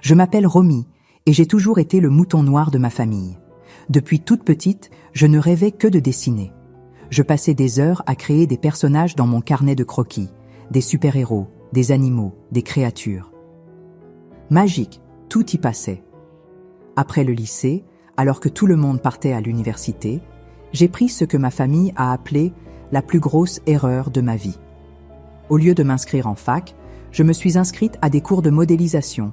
Je m'appelle Romy et j'ai toujours été le mouton noir de ma famille. Depuis toute petite, je ne rêvais que de dessiner. Je passais des heures à créer des personnages dans mon carnet de croquis, des super-héros, des animaux, des créatures. Magique, tout y passait. Après le lycée, alors que tout le monde partait à l'université, j'ai pris ce que ma famille a appelé la plus grosse erreur de ma vie. Au lieu de m'inscrire en fac, je me suis inscrite à des cours de modélisation.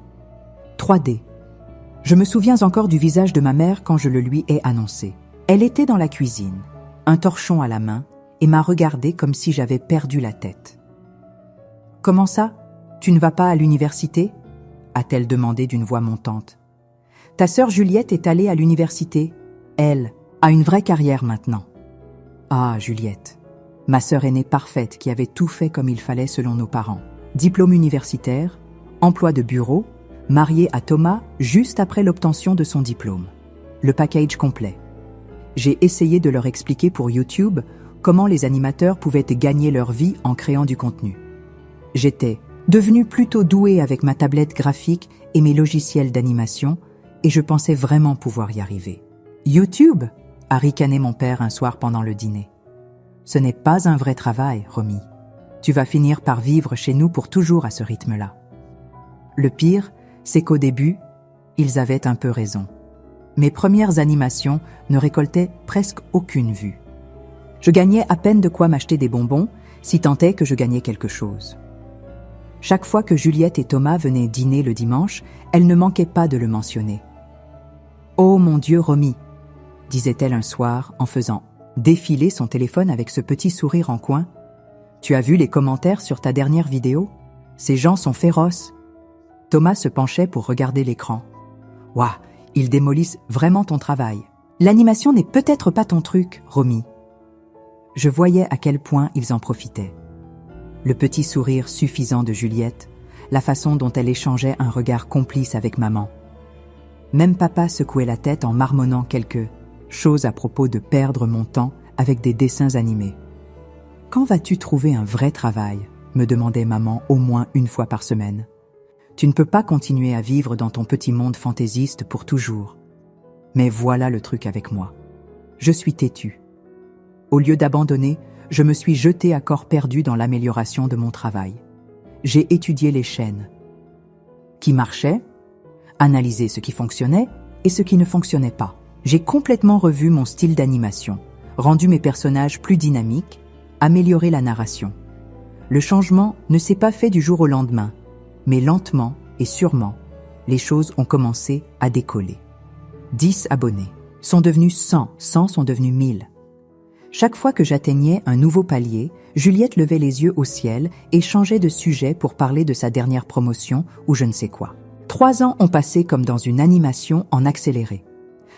3D. Je me souviens encore du visage de ma mère quand je le lui ai annoncé. Elle était dans la cuisine, un torchon à la main, et m'a regardé comme si j'avais perdu la tête. « Comment ça? Tu ne vas pas à l'université ?» a-t-elle demandé d'une voix montante. « Ta sœur Juliette est allée à l'université. Elle a une vraie carrière maintenant. » Ah, Juliette, ma sœur aînée parfaite qui avait tout fait comme il fallait selon nos parents. Diplôme universitaire, emploi de bureau, mariée à Thomas juste après l'obtention de son diplôme. Le package complet. J'ai essayé de leur expliquer pour YouTube comment les animateurs pouvaient gagner leur vie en créant du contenu. J'étais devenue plutôt douée avec ma tablette graphique et mes logiciels d'animation et je pensais vraiment pouvoir y arriver. YouTube, a ricané mon père un soir pendant le dîner. Ce n'est pas un vrai travail, Romy. Tu vas finir par vivre chez nous pour toujours à ce rythme-là. Le pire, c'est qu'au début, ils avaient un peu raison. Mes premières animations ne récoltaient presque aucune vue. Je gagnais à peine de quoi m'acheter des bonbons, si tant est que je gagnais quelque chose. Chaque fois que Juliette et Thomas venaient dîner le dimanche, elles ne manquaient pas de le mentionner. « Oh mon Dieu, Romy !» disait-elle un soir en faisant défiler son téléphone avec ce petit sourire en coin. « Tu as vu les commentaires sur ta dernière vidéo? Ces gens sont féroces. » Thomas se penchait pour regarder l'écran. « Ouah, ils démolissent vraiment ton travail. L'animation n'est peut-être pas ton truc, Romy. » Je voyais à quel point ils en profitaient. Le petit sourire suffisant de Juliette, la façon dont elle échangeait un regard complice avec maman. Même papa secouait la tête en marmonnant quelque chose à propos de perdre mon temps avec des dessins animés. « Quand vas-tu trouver un vrai travail ?» me demandait maman au moins une fois par semaine. « Tu ne peux pas continuer à vivre dans ton petit monde fantaisiste pour toujours. » Mais voilà le truc avec moi. Je suis têtue. Au lieu d'abandonner, je me suis jetée à corps perdu dans l'amélioration de mon travail. J'ai étudié les chaînes qui marchaient, analysé ce qui fonctionnait et ce qui ne fonctionnait pas. J'ai complètement revu mon style d'animation, rendu mes personnages plus dynamiques, amélioré la narration. Le changement ne s'est pas fait du jour au lendemain, mais lentement et sûrement, les choses ont commencé à décoller. 10 abonnés sont devenus 100, 100 sont devenus 1000. Chaque fois que j'atteignais un nouveau palier, Juliette levait les yeux au ciel et changeait de sujet pour parler de sa dernière promotion ou je ne sais quoi. 3 ans ont passé comme dans une animation en accéléré.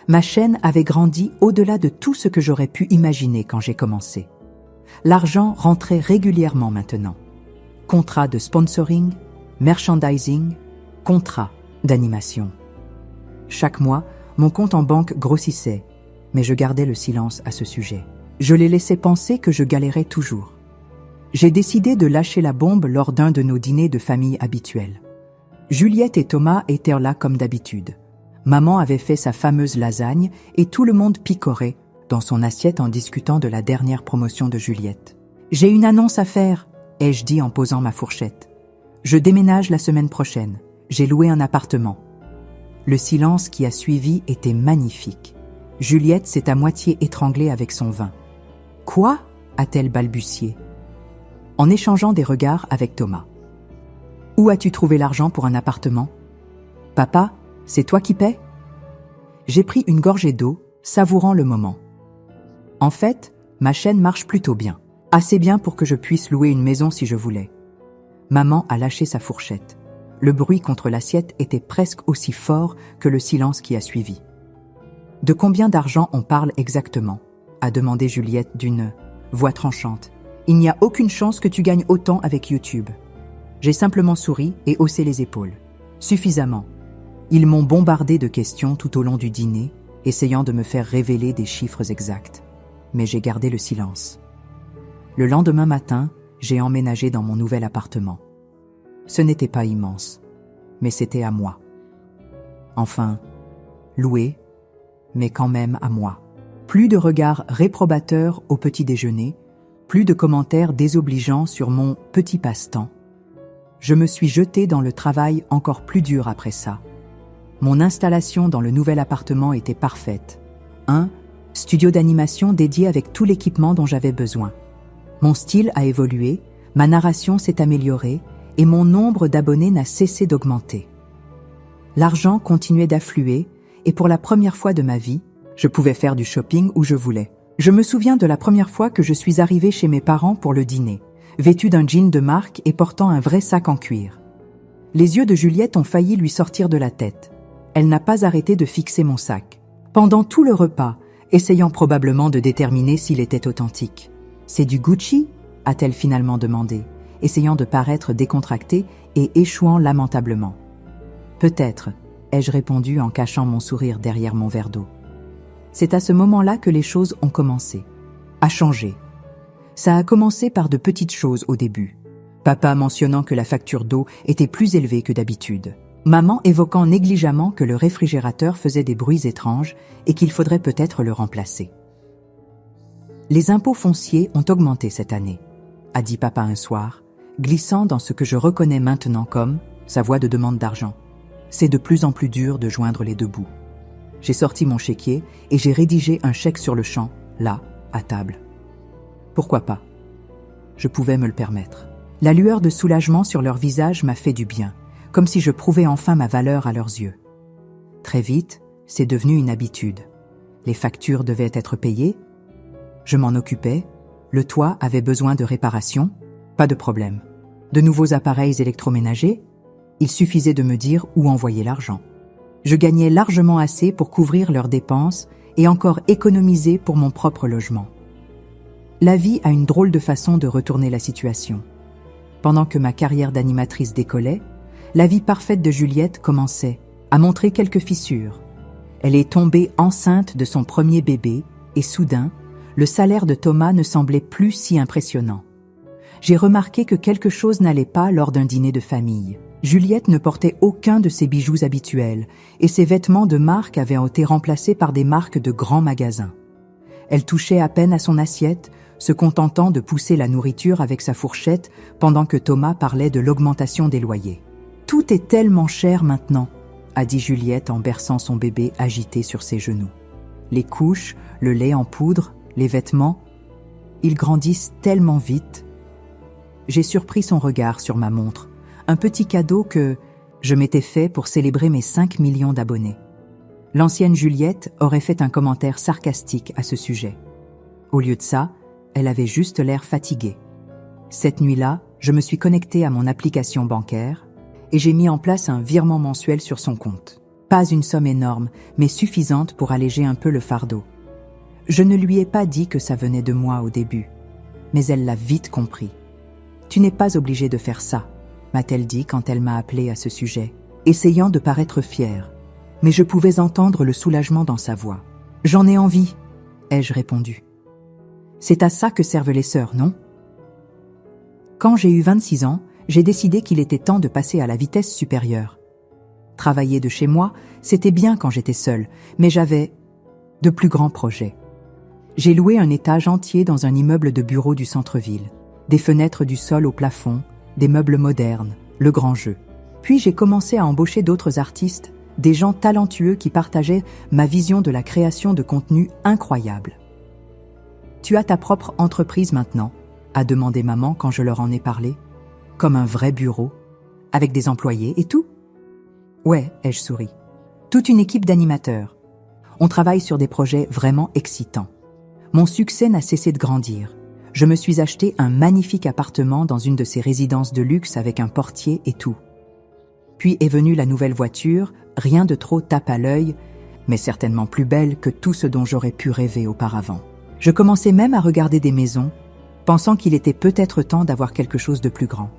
Ma chaîne avait grandi au-delà de tout ce que j'aurais pu imaginer quand j'ai commencé. L'argent rentrait régulièrement maintenant. Contrat de sponsoring, merchandising, contrat d'animation. Chaque mois, mon compte en banque grossissait, mais je gardais le silence à ce sujet. Je les laissais penser que je galérais toujours. J'ai décidé de lâcher la bombe lors d'un de nos dîners de famille habituels. Juliette et Thomas étaient là comme d'habitude. Maman avait fait sa fameuse lasagne et tout le monde picorait dans son assiette en discutant de la dernière promotion de Juliette. « J'ai une annonce à faire », ai-je dit en posant ma fourchette. « Je déménage la semaine prochaine. J'ai loué un appartement. » Le silence qui a suivi était magnifique. Juliette s'est à moitié étranglée avec son vin. « Quoi ?» a-t-elle balbutié, en échangeant des regards avec Thomas. « Où as-tu trouvé l'argent pour un appartement ? Papa, c'est toi qui paies ?» J'ai pris une gorgée d'eau, savourant le moment. En fait, ma chaîne marche plutôt bien. Assez bien pour que je puisse louer une maison si je voulais. Maman a lâché sa fourchette. Le bruit contre l'assiette était presque aussi fort que le silence qui a suivi. « De combien d'argent on parle exactement ?» a demandé Juliette d'une voix tranchante. « Il n'y a aucune chance que tu gagnes autant avec YouTube. » J'ai simplement souri et haussé les épaules. Suffisamment. Ils m'ont bombardé de questions tout au long du dîner, essayant de me faire révéler des chiffres exacts. Mais j'ai gardé le silence. Le lendemain matin, j'ai emménagé dans mon nouvel appartement. Ce n'était pas immense, mais c'était à moi. Enfin, loué, mais quand même à moi. Plus de regards réprobateurs au petit déjeuner, plus de commentaires désobligeants sur mon petit passe-temps. Je me suis jetée dans le travail encore plus dur après ça. Mon installation dans le nouvel appartement était parfaite. Un studio d'animation dédié avec tout l'équipement dont j'avais besoin. Mon style a évolué, ma narration s'est améliorée et mon nombre d'abonnés n'a cessé d'augmenter. L'argent continuait d'affluer et pour la première fois de ma vie, je pouvais faire du shopping où je voulais. Je me souviens de la première fois que je suis arrivée chez mes parents pour le dîner, vêtue d'un jean de marque et portant un vrai sac en cuir. Les yeux de Juliette ont failli lui sortir de la tête. Elle n'a pas arrêté de fixer mon sac. Pendant tout le repas, essayant probablement de déterminer s'il était authentique. « C'est du Gucci ?» a-t-elle finalement demandé, essayant de paraître décontractée et échouant lamentablement. « Peut-être », ai-je répondu en cachant mon sourire derrière mon verre d'eau. C'est à ce moment-là que les choses ont commencé à changer. Ça a commencé par de petites choses au début. Papa mentionnant que la facture d'eau était plus élevée que d'habitude. Maman évoquant négligemment que le réfrigérateur faisait des bruits étranges et qu'il faudrait peut-être le remplacer. Les impôts fonciers ont augmenté cette année, a dit papa un soir, glissant dans ce que je reconnais maintenant comme sa voix de demande d'argent. C'est de plus en plus dur de joindre les deux bouts. J'ai sorti mon chéquier et j'ai rédigé un chèque sur le champ, là, à table. Pourquoi pas? Je pouvais me le permettre. La lueur de soulagement sur leur visage m'a fait du bien, comme si je prouvais enfin ma valeur à leurs yeux. Très vite, c'est devenu une habitude. Les factures devaient être payées. Je m'en occupais. Le toit avait besoin de réparation. Pas de problème. De nouveaux appareils électroménagers. Il suffisait de me dire où envoyer l'argent. Je gagnais largement assez pour couvrir leurs dépenses et encore économiser pour mon propre logement. La vie a une drôle de façon de retourner la situation. Pendant que ma carrière d'animatrice décollait, la vie parfaite de Juliette commençait à montrer quelques fissures. Elle est tombée enceinte de son premier bébé et soudain, le salaire de Thomas ne semblait plus si impressionnant. J'ai remarqué que quelque chose n'allait pas lors d'un dîner de famille. Juliette ne portait aucun de ses bijoux habituels et ses vêtements de marque avaient été remplacés par des marques de grands magasins. Elle touchait à peine à son assiette, se contentant de pousser la nourriture avec sa fourchette pendant que Thomas parlait de l'augmentation des loyers. « Tout est tellement cher maintenant », a dit Juliette en berçant son bébé agité sur ses genoux. Les couches, le lait en poudre, les vêtements, ils grandissent tellement vite. J'ai surpris son regard sur ma montre, un petit cadeau que je m'étais fait pour célébrer mes 5 millions d'abonnés. L'ancienne Juliette aurait fait un commentaire sarcastique à ce sujet. Au lieu de ça, elle avait juste l'air fatiguée. Cette nuit-là, je me suis connectée à mon application bancaire et j'ai mis en place un virement mensuel sur son compte. Pas une somme énorme, mais suffisante pour alléger un peu le fardeau. Je ne lui ai pas dit que ça venait de moi au début, mais elle l'a vite compris. « Tu n'es pas obligée de faire ça », m'a-t-elle dit quand elle m'a appelée à ce sujet, essayant de paraître fière. Mais je pouvais entendre le soulagement dans sa voix. « J'en ai envie », ai-je répondu. « C'est à ça que servent les sœurs, non ?» Quand j'ai eu 26 ans, j'ai décidé qu'il était temps de passer à la vitesse supérieure. Travailler de chez moi, c'était bien quand j'étais seule, mais j'avais de plus grands projets. J'ai loué un étage entier dans un immeuble de bureaux du centre-ville, des fenêtres du sol au plafond, des meubles modernes, le grand jeu. Puis j'ai commencé à embaucher d'autres artistes, des gens talentueux qui partageaient ma vision de la création de contenu incroyable. « Tu as ta propre entreprise maintenant ?» a demandé maman quand je leur en ai parlé. « Comme un vrai bureau, avec des employés et tout ?»« Ouais, ai-je souri. Toute une équipe d'animateurs. On travaille sur des projets vraiment excitants. Mon succès n'a cessé de grandir. Je me suis acheté un magnifique appartement dans une de ces résidences de luxe avec un portier et tout. Puis est venue la nouvelle voiture, rien de trop tape à l'œil, mais certainement plus belle que tout ce dont j'aurais pu rêver auparavant. Je commençais même à regarder des maisons, pensant qu'il était peut-être temps d'avoir quelque chose de plus grand.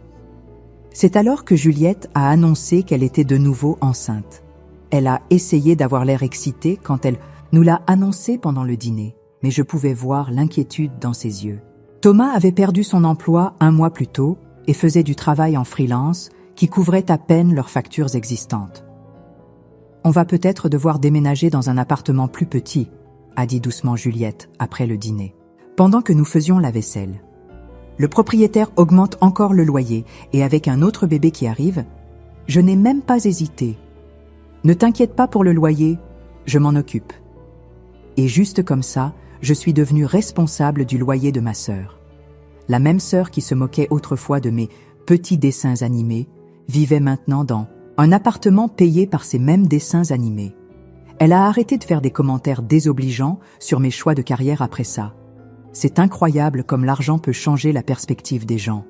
C'est alors que Juliette a annoncé qu'elle était de nouveau enceinte. Elle a essayé d'avoir l'air excitée quand elle nous l'a annoncé pendant le dîner, mais je pouvais voir l'inquiétude dans ses yeux. Thomas avait perdu son emploi 1 mois plus tôt et faisait du travail en freelance qui couvrait à peine leurs factures existantes. On va peut-être devoir déménager dans un appartement plus petit, a dit doucement Juliette après le dîner, pendant que nous faisions la vaisselle. Le propriétaire augmente encore le loyer et avec un autre bébé qui arrive, je n'ai même pas hésité. Ne t'inquiète pas pour le loyer, je m'en occupe. Et juste comme ça, je suis devenue responsable du loyer de ma sœur. La même sœur qui se moquait autrefois de mes petits dessins animés vivait maintenant dans un appartement payé par ces mêmes dessins animés. Elle a arrêté de faire des commentaires désobligeants sur mes choix de carrière après ça. C'est incroyable comme l'argent peut changer la perspective des gens.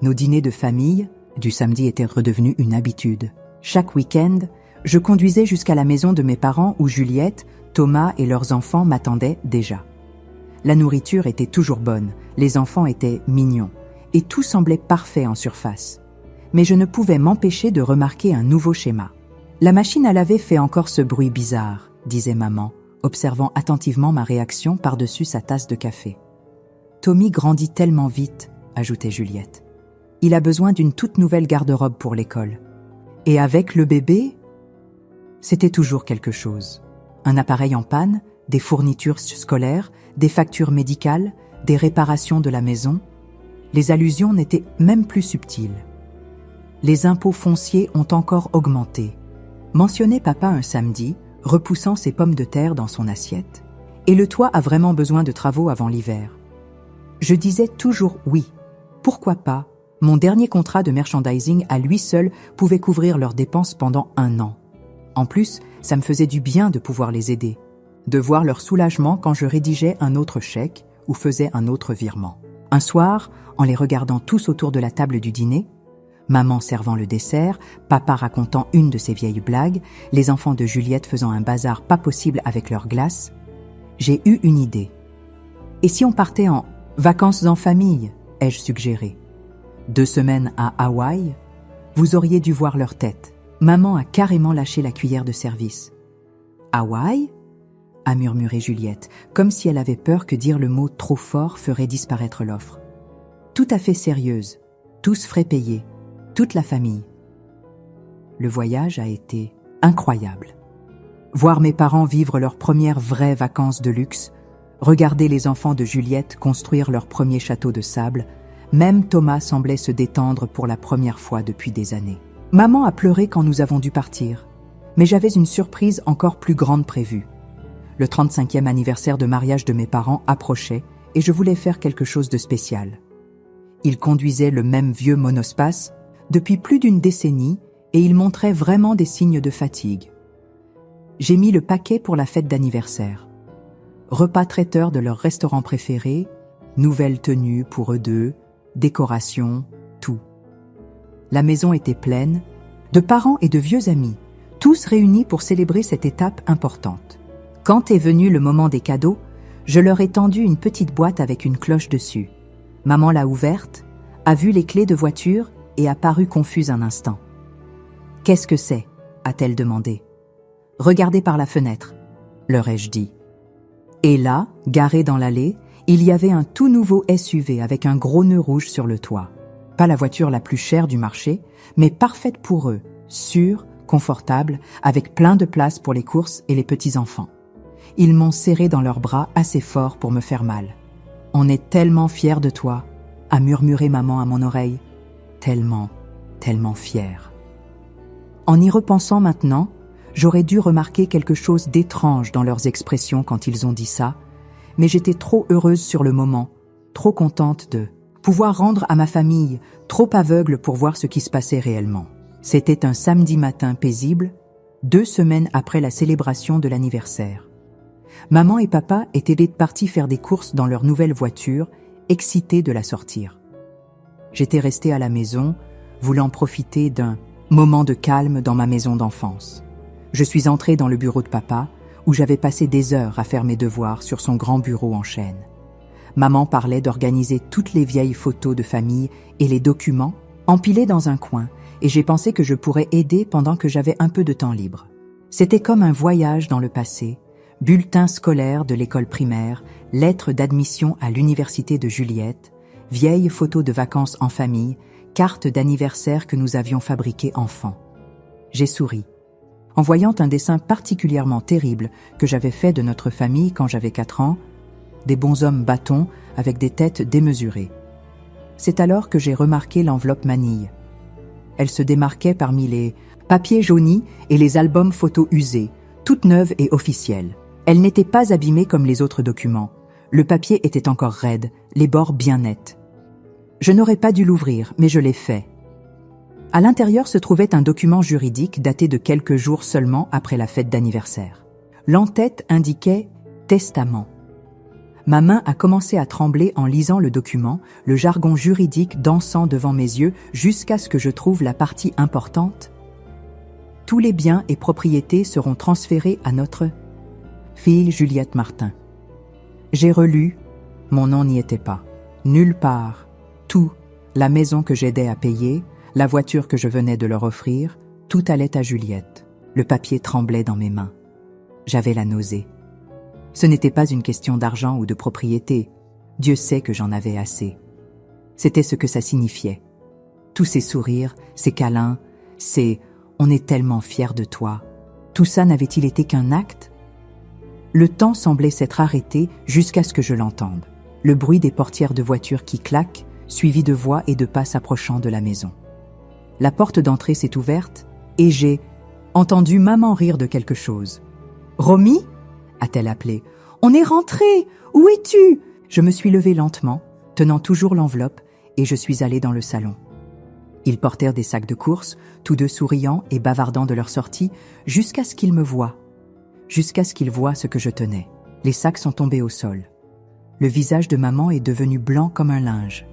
Nos dîners de famille, du samedi, étaient redevenus une habitude. Chaque week-end, je conduisais jusqu'à la maison de mes parents où Juliette, Thomas et leurs enfants m'attendaient déjà. La nourriture était toujours bonne, les enfants étaient mignons, et tout semblait parfait en surface. Mais je ne pouvais m'empêcher de remarquer un nouveau schéma. La machine à laver fait encore ce bruit bizarre, disait maman, observant attentivement ma réaction par-dessus sa tasse de café. Tommy grandit tellement vite, ajoutait Juliette. Il a besoin d'une toute nouvelle garde-robe pour l'école. Et avec le bébé, c'était toujours quelque chose. Un appareil en panne, des fournitures scolaires, des factures médicales, des réparations de la maison. Les allusions n'étaient même plus subtiles. Les impôts fonciers ont encore augmenté, mentionnait papa un samedi, repoussant ses pommes de terre dans son assiette. Et le toit a vraiment besoin de travaux avant l'hiver. Je disais toujours oui. Pourquoi pas? Mon dernier contrat de merchandising à lui seul pouvait couvrir leurs dépenses pendant 1 an. En plus, ça me faisait du bien de pouvoir les aider, de voir leur soulagement quand je rédigeais un autre chèque ou faisais un autre virement. Un soir, en les regardant tous autour de la table du dîner, maman servant le dessert, papa racontant une de ses vieilles blagues, les enfants de Juliette faisant un bazar pas possible avec leurs glaces, j'ai eu une idée. Et si on partait en vacances en famille, ai-je suggéré. 2 semaines à Hawaï, vous auriez dû voir leur tête. Maman a carrément lâché la cuillère de service. Hawaï ? A murmuré Juliette, comme si elle avait peur que dire le mot trop fort ferait disparaître l'offre. Tout à fait sérieuse, tous frais payés, toute la famille. Le voyage a été incroyable. Voir mes parents vivre leurs premières vraies vacances de luxe, regarder les enfants de Juliette construire leur premier château de sable, même Thomas semblait se détendre pour la première fois depuis des années. Maman a pleuré quand nous avons dû partir, mais j'avais une surprise encore plus grande prévue. Le 35e anniversaire de mariage de mes parents approchait et je voulais faire quelque chose de spécial. Ils conduisaient le même vieux monospace depuis plus d'1 décennie et ils montraient vraiment des signes de fatigue. J'ai mis le paquet pour la fête d'anniversaire. Repas traiteur de leur restaurant préféré, nouvelles tenues pour eux deux, décoration, tout. La maison était pleine, de parents et de vieux amis, tous réunis pour célébrer cette étape importante. Quand est venu le moment des cadeaux, je leur ai tendu une petite boîte avec une cloche dessus. Maman l'a ouverte, a vu les clés de voiture et a paru confuse un instant. « Qu'est-ce que c'est » a-t-elle demandé. « Regardez par la fenêtre » leur ai-je dit. Et là, garé dans l'allée, il y avait un tout nouveau SUV avec un gros nœud rouge sur le toit. Pas la voiture la plus chère du marché, mais parfaite pour eux, sûre, confortable, avec plein de place pour les courses et les petits-enfants. Ils m'ont serré dans leurs bras assez fort pour me faire mal. « On est tellement fiers de toi », a murmuré maman à mon oreille. Tellement, tellement fiers. En y repensant maintenant, j'aurais dû remarquer quelque chose d'étrange dans leurs expressions quand ils ont dit ça, mais j'étais trop heureuse sur le moment, trop contente de pouvoir rendre à ma famille, trop aveugle pour voir ce qui se passait réellement. C'était un samedi matin paisible, 2 semaines après la célébration de l'anniversaire. Maman et papa étaient partis faire des courses dans leur nouvelle voiture, excités de la sortir. J'étais restée à la maison, voulant profiter d'un moment de calme dans ma maison d'enfance. Je suis entrée dans le bureau de papa, où j'avais passé des heures à faire mes devoirs sur son grand bureau en chêne. Maman parlait d'organiser toutes les vieilles photos de famille et les documents empilés dans un coin, et j'ai pensé que je pourrais aider pendant que j'avais un peu de temps libre. C'était comme un voyage dans le passé, bulletin scolaire de l'école primaire, lettre d'admission à l'université de Juliette, vieilles photos de vacances en famille, cartes d'anniversaire que nous avions fabriquées enfants. J'ai souri. En voyant un dessin particulièrement terrible que j'avais fait de notre famille quand j'avais 4 ans, des bonshommes bâtons avec des têtes démesurées. C'est alors que j'ai remarqué l'enveloppe manille. Elle se démarquait parmi les papiers jaunis et les albums photos usés, toute neuve et officielle. Elle n'était pas abîmée comme les autres documents. Le papier était encore raide, les bords bien nets. Je n'aurais pas dû l'ouvrir, mais je l'ai fait. À l'intérieur se trouvait un document juridique daté de quelques jours seulement après la fête d'anniversaire. L'en-tête indiquait « testament ». Ma main a commencé à trembler en lisant le document, le jargon juridique dansant devant mes yeux jusqu'à ce que je trouve la partie importante. Tous les biens et propriétés seront transférés à notre fille Juliette Martin. J'ai relu, mon nom n'y était pas. Nulle part. Tout, la maison que j'aidais à payer, la voiture que je venais de leur offrir, tout allait à Juliette. Le papier tremblait dans mes mains. J'avais la nausée. Ce n'était pas une question d'argent ou de propriété. Dieu sait que j'en avais assez. C'était ce que ça signifiait. Tous ces sourires, ces câlins, ces « on est tellement fiers de toi », tout ça n'avait-il été qu'un acte? Le temps semblait s'être arrêté jusqu'à ce que je l'entende. Le bruit des portières de voiture qui claquent, suivi de voix et de pas s'approchant de la maison. La porte d'entrée s'est ouverte et j'ai entendu maman rire de quelque chose. « Romy ?» a-t-elle appelé. « On est rentré! Où es-tu » Je me suis levée lentement, tenant toujours l'enveloppe, et je suis allée dans le salon. Ils portèrent des sacs de course, tous deux souriants et bavardant de leur sortie, jusqu'à ce qu'ils me voient. Jusqu'à ce qu'ils voient ce que je tenais. Les sacs sont tombés au sol. Le visage de maman est devenu blanc comme un linge.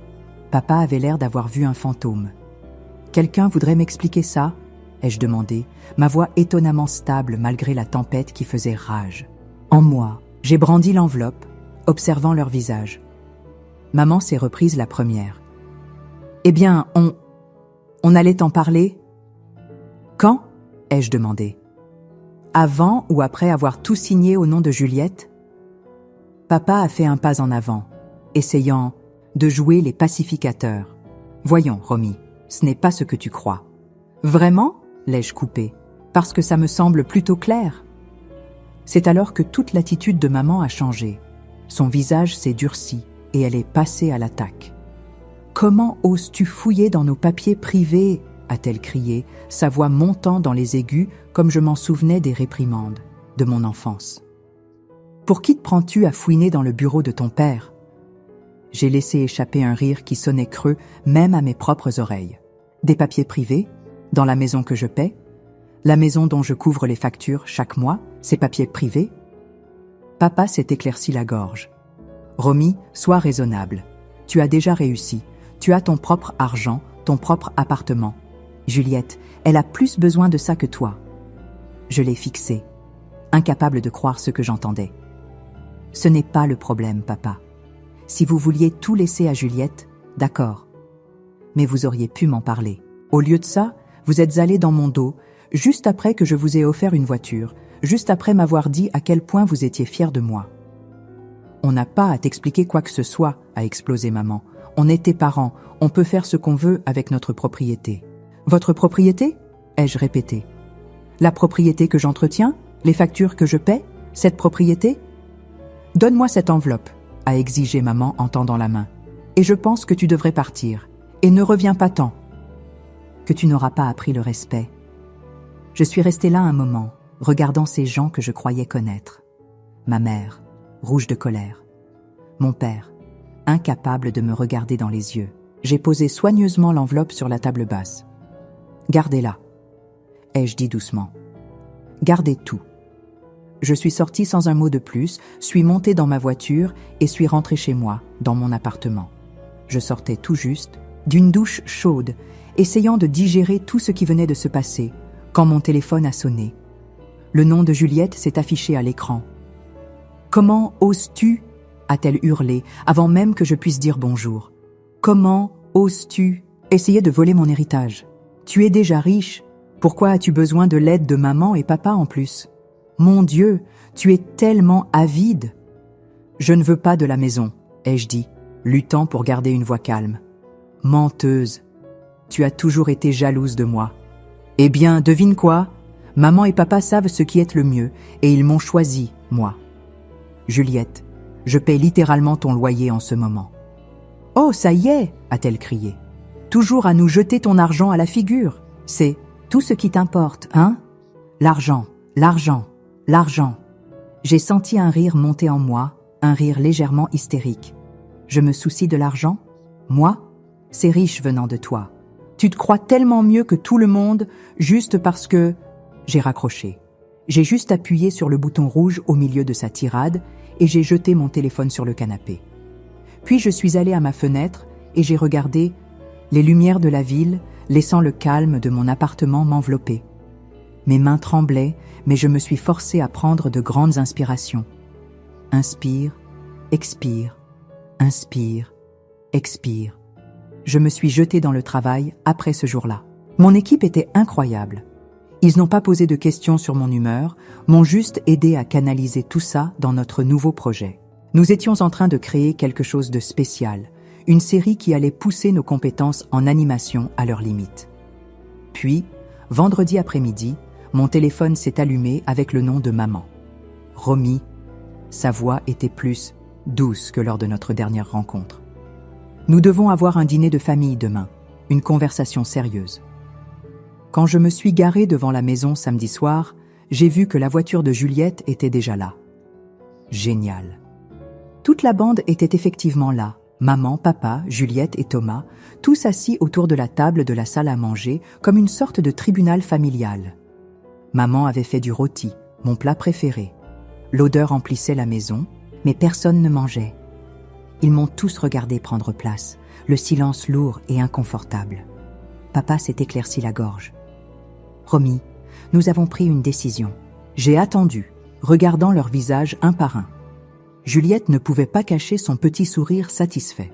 Papa avait l'air d'avoir vu un fantôme. « Quelqu'un voudrait m'expliquer ça ?» ai-je demandé, ma voix étonnamment stable malgré la tempête qui faisait rage. En moi, j'ai brandi l'enveloppe, observant leur visage. Maman s'est reprise la première. « Eh bien, on allait t'en parler ?»« Quand ?» ai-je demandé. « Avant ou après avoir tout signé au nom de Juliette ?» Papa a fait un pas en avant, essayant de jouer les pacificateurs. « Voyons, Romy, ce n'est pas ce que tu crois. »« Vraiment ?» l'ai-je coupé, parce que ça me semble plutôt clair. C'est alors que toute l'attitude de maman a changé. Son visage s'est durci et elle est passée à l'attaque. « Comment oses-tu fouiller dans nos papiers privés ?» a-t-elle crié, sa voix montant dans les aigus comme je m'en souvenais des réprimandes de mon enfance. « Pour qui te prends-tu à fouiner dans le bureau de ton père ?» J'ai laissé échapper un rire qui sonnait creux même à mes propres oreilles. « Des papiers privés ? Dans la maison que je paie ? La maison dont je couvre les factures chaque mois, ces papiers privés ?» Papa s'est éclairci la gorge. « Romy, sois raisonnable. Tu as déjà réussi. Tu as ton propre argent, ton propre appartement. Juliette, elle a plus besoin de ça que toi. » Je l'ai fixé, incapable de croire ce que j'entendais. « Ce n'est pas le problème, papa. Si vous vouliez tout laisser à Juliette, d'accord. Mais vous auriez pu m'en parler. Au lieu de ça, vous êtes allé dans mon dos, juste après que je vous ai offert une voiture, juste après m'avoir dit à quel point vous étiez fier de moi. »« On n'a pas à t'expliquer quoi que ce soit, » a explosé maman. « On est tes parents, on peut faire ce qu'on veut avec notre propriété. »« Votre propriété ?» ai-je répété. « La propriété que j'entretiens ? Les factures que je paie ? Cette propriété ? »« Donne-moi cette enveloppe, » a exigé maman en tendant la main. « Et je pense que tu devrais partir. Et ne reviens pas tant. Que tu n'auras pas appris le respect. » Je suis restée là un moment, regardant ces gens que je croyais connaître. Ma mère, rouge de colère. Mon père, incapable de me regarder dans les yeux. J'ai posé soigneusement l'enveloppe sur la table basse. « Gardez-la, » ai-je dit doucement. « Gardez tout. » Je suis sortie sans un mot de plus, suis montée dans ma voiture et suis rentrée chez moi, dans mon appartement. Je sortais tout juste d'une douche chaude, essayant de digérer tout ce qui venait de se passer, quand mon téléphone a sonné. Le nom de Juliette s'est affiché à l'écran. « Comment oses-tu » a-t-elle hurlé, avant même que je puisse dire bonjour. « Comment oses-tu essayer de voler mon héritage ? Tu es déjà riche. Pourquoi as-tu besoin de l'aide de maman et papa en plus ? Mon Dieu, tu es tellement avide. »« Je ne veux pas de la maison, » ai-je dit, luttant pour garder une voix calme. « Menteuse, tu as toujours été jalouse de moi. » « Eh bien, devine quoi ? Maman et papa savent ce qui est le mieux, et ils m'ont choisi, moi. Juliette, je paie littéralement ton loyer en ce moment. Oh, ça y est, a-t-elle crié. Toujours à nous jeter ton argent à la figure. C'est tout ce qui t'importe, hein? L'argent, l'argent, l'argent. J'ai senti un rire monter en moi, un rire légèrement hystérique. Je me soucie de l'argent? Moi? C'est riche venant de toi. Tu te crois tellement mieux que tout le monde, juste parce que... J'ai raccroché. J'ai juste appuyé sur le bouton rouge au milieu de sa tirade et j'ai jeté mon téléphone sur le canapé. Puis je suis allée à ma fenêtre et j'ai regardé les lumières de la ville, laissant le calme de mon appartement m'envelopper. Mes mains tremblaient, mais je me suis forcée à prendre de grandes inspirations. Inspire, expire, inspire, expire. Je me suis jetée dans le travail après ce jour-là. Mon équipe était incroyable. Ils n'ont pas posé de questions sur mon humeur, m'ont juste aidé à canaliser tout ça dans notre nouveau projet. Nous étions en train de créer quelque chose de spécial, une série qui allait pousser nos compétences en animation à leurs limites. Puis, vendredi après-midi, mon téléphone s'est allumé avec le nom de maman. Romy, sa voix était plus douce que lors de notre dernière rencontre. Nous devons avoir un dîner de famille demain, une conversation sérieuse. Quand je me suis garée devant la maison samedi soir, j'ai vu que la voiture de Juliette était déjà là. Génial. Toute la bande était effectivement là. Maman, papa, Juliette et Thomas, tous assis autour de la table de la salle à manger comme une sorte de tribunal familial. Maman avait fait du rôti, mon plat préféré. L'odeur emplissait la maison, mais personne ne mangeait. Ils m'ont tous regardé prendre place, le silence lourd et inconfortable. Papa s'est éclairci la gorge. Romy, nous avons pris une décision. J'ai attendu, regardant leurs visages un par un. Juliette ne pouvait pas cacher son petit sourire satisfait.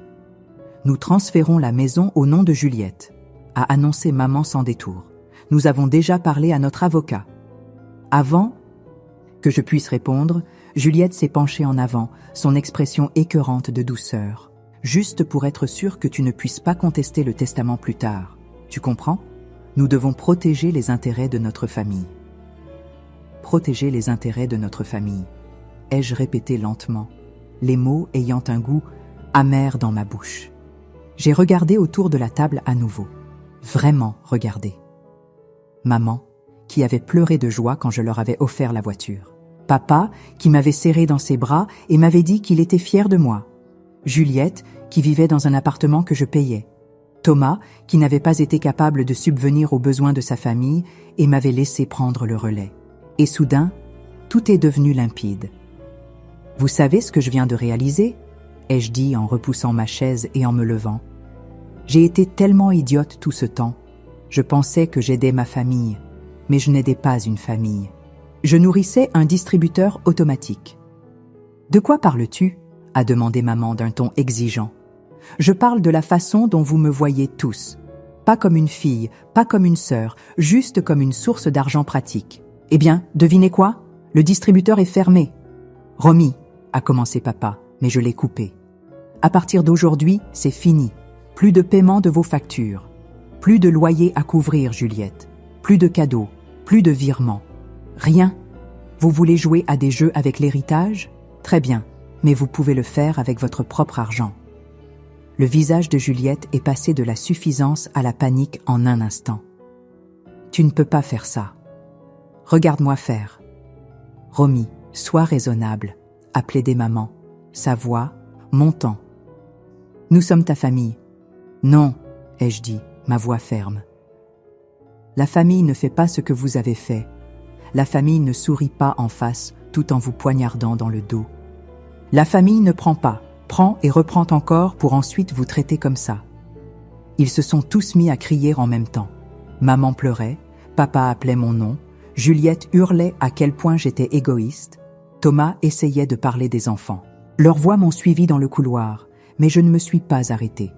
Nous transférons la maison au nom de Juliette, a annoncé maman sans détour. Nous avons déjà parlé à notre avocat. Avant que je puisse répondre, Juliette s'est penchée en avant, son expression écœurante de douceur. Juste pour être sûre que tu ne puisses pas contester le testament plus tard. Tu comprends? Nous devons protéger les intérêts de notre famille. Protéger les intérêts de notre famille. Ai-je répété lentement, les mots ayant un goût amer dans ma bouche. J'ai regardé autour de la table à nouveau. Vraiment regardé. Maman, qui avait pleuré de joie quand je leur avais offert la voiture. Papa, qui m'avait serré dans ses bras et m'avait dit qu'il était fier de moi. Juliette, qui vivait dans un appartement que je payais. Thomas, qui n'avait pas été capable de subvenir aux besoins de sa famille et m'avait laissé prendre le relais. Et soudain, tout est devenu limpide. « Vous savez ce que je viens de réaliser ?» ai-je dit en repoussant ma chaise et en me levant. J'ai été tellement idiote tout ce temps. Je pensais que j'aidais ma famille, mais je n'aidais pas une famille. Je nourrissais un distributeur automatique. « De quoi parles-tu » a demandé maman d'un ton exigeant. « Je parle de la façon dont vous me voyez tous. Pas comme une fille, pas comme une sœur, juste comme une source d'argent pratique. Eh bien, devinez quoi? Le distributeur est fermé. »« Romy » a commencé papa, mais je l'ai coupé. « À partir d'aujourd'hui, c'est fini. Plus de paiement de vos factures. Plus de loyer à couvrir, Juliette. Plus de cadeaux. Plus de virements. Rien. Vous voulez jouer à des jeux avec l'héritage? Très bien, mais vous pouvez le faire avec votre propre argent. » Le visage de Juliette est passé de la suffisance à la panique en un instant. « Tu ne peux pas faire ça. Regarde-moi faire. »« Romy, sois raisonnable, » a plaidé maman, sa voix montant. « Nous sommes ta famille. »« Non, » ai-je dit, ma voix ferme. « La famille ne fait pas ce que vous avez fait. La famille ne sourit pas en face tout en vous poignardant dans le dos. La famille ne prend pas, prend et reprend encore pour ensuite vous traiter comme ça. » Ils se sont tous mis à crier en même temps. Maman pleurait, papa appelait mon nom, Juliette hurlait à quel point j'étais égoïste, Thomas essayait de parler des enfants. Leurs voix m'ont suivi dans le couloir, mais je ne me suis pas arrêtée.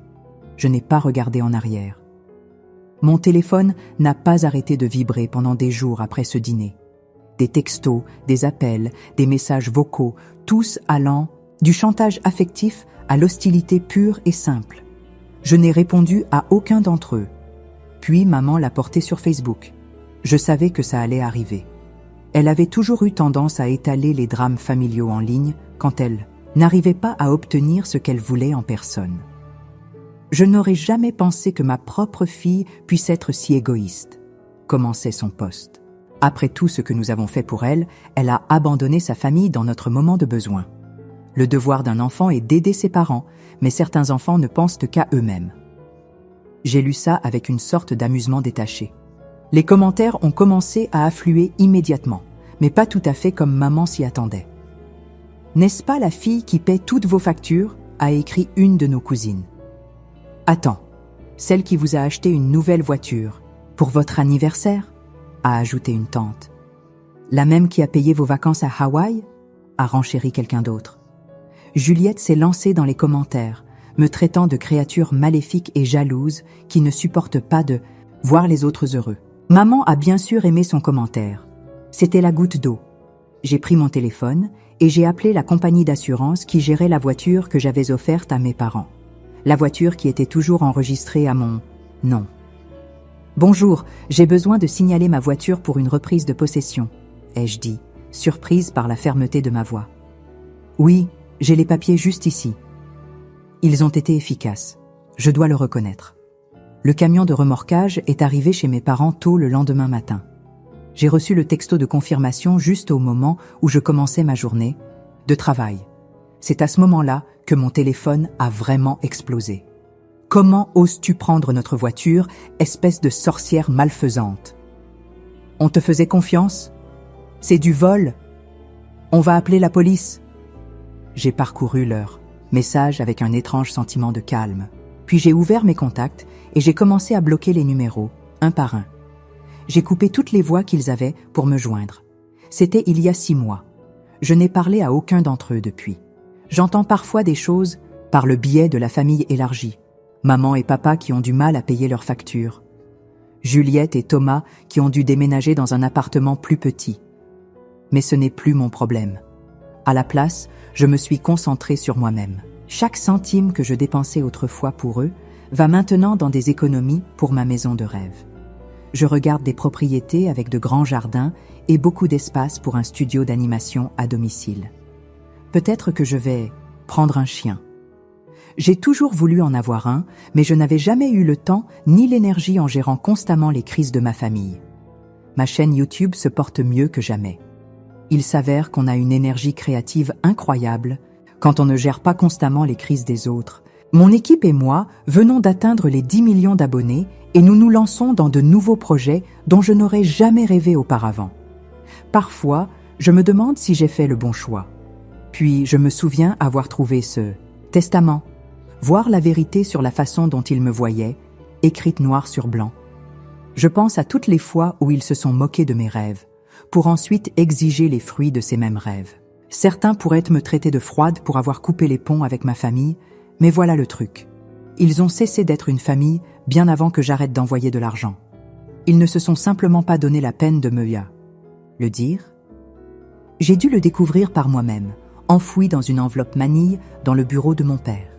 Je n'ai pas regardé en arrière. Mon téléphone n'a pas arrêté de vibrer pendant des jours après ce dîner. Des textos, des appels, des messages vocaux, tous allant du chantage affectif à l'hostilité pure et simple. Je n'ai répondu à aucun d'entre eux. Puis maman l'a porté sur Facebook. Je savais que ça allait arriver. Elle avait toujours eu tendance à étaler les drames familiaux en ligne quand elle n'arrivait pas à obtenir ce qu'elle voulait en personne. Je n'aurais jamais pensé que ma propre fille puisse être si égoïste, commençait son post. Après tout ce que nous avons fait pour elle, elle a abandonné sa famille dans notre moment de besoin. Le devoir d'un enfant est d'aider ses parents, mais certains enfants ne pensent qu'à eux-mêmes. J'ai lu ça avec une sorte d'amusement détaché. Les commentaires ont commencé à affluer immédiatement, mais pas tout à fait comme maman s'y attendait. N'est-ce pas la fille qui paie toutes vos factures, a écrit une de nos cousines. Attends, celle qui vous a acheté une nouvelle voiture, pour votre anniversaire, a ajouté une tante. La même qui a payé vos vacances à Hawaï, a renchéri quelqu'un d'autre. Juliette s'est lancée dans les commentaires, me traitant de créature maléfique et jalouse qui ne supporte pas de voir les autres heureux. Maman a bien sûr aimé son commentaire. C'était la goutte d'eau. J'ai pris mon téléphone et j'ai appelé la compagnie d'assurance qui gérait la voiture que j'avais offerte à mes parents. La voiture qui était toujours enregistrée à mon nom. Bonjour, j'ai besoin de signaler ma voiture pour une reprise de possession, ai-je dit, surprise par la fermeté de ma voix. Oui, j'ai les papiers juste ici. Ils ont été efficaces, je dois le reconnaître. Le camion de remorquage est arrivé chez mes parents tôt le lendemain matin. J'ai reçu le texto de confirmation juste au moment où je commençais ma journée de travail. C'est à ce moment-là que mon téléphone a vraiment explosé. Comment oses-tu prendre notre voiture, espèce de sorcière malfaisante? On te faisait confiance? C'est du vol? On va appeler la police? J'ai parcouru leur message avec un étrange sentiment de calme. Puis j'ai ouvert mes contacts et j'ai commencé à bloquer les numéros, un par un. J'ai coupé toutes les voies qu'ils avaient pour me joindre. C'était il y a 6 mois. Je n'ai parlé à aucun d'entre eux depuis. J'entends parfois des choses par le biais de la famille élargie. Maman et papa qui ont du mal à payer leurs factures. Juliette et Thomas qui ont dû déménager dans un appartement plus petit. Mais ce n'est plus mon problème. À la place, je me suis concentrée sur moi-même. Chaque centime que je dépensais autrefois pour eux va maintenant dans des économies pour ma maison de rêve. Je regarde des propriétés avec de grands jardins et beaucoup d'espace pour un studio d'animation à domicile. Peut-être que je vais prendre un chien. J'ai toujours voulu en avoir un, mais je n'avais jamais eu le temps ni l'énergie en gérant constamment les crises de ma famille. Ma chaîne YouTube se porte mieux que jamais. Il s'avère qu'on a une énergie créative incroyable quand on ne gère pas constamment les crises des autres. Mon équipe et moi venons d'atteindre les 10 millions d'abonnés et nous nous lançons dans de nouveaux projets dont je n'aurais jamais rêvé auparavant. Parfois, je me demande si j'ai fait le bon choix. Puis je me souviens avoir trouvé ce testament, voir la vérité sur la façon dont ils me voyaient, écrite noir sur blanc. Je pense à toutes les fois où ils se sont moqués de mes rêves, pour ensuite exiger les fruits de ces mêmes rêves. Certains pourraient me traiter de froide pour avoir coupé les ponts avec ma famille, mais voilà le truc. Ils ont cessé d'être une famille bien avant que j'arrête d'envoyer de l'argent. Ils ne se sont simplement pas donné la peine de me le dire. J'ai dû le découvrir par moi-même, enfoui dans une enveloppe manille dans le bureau de mon père.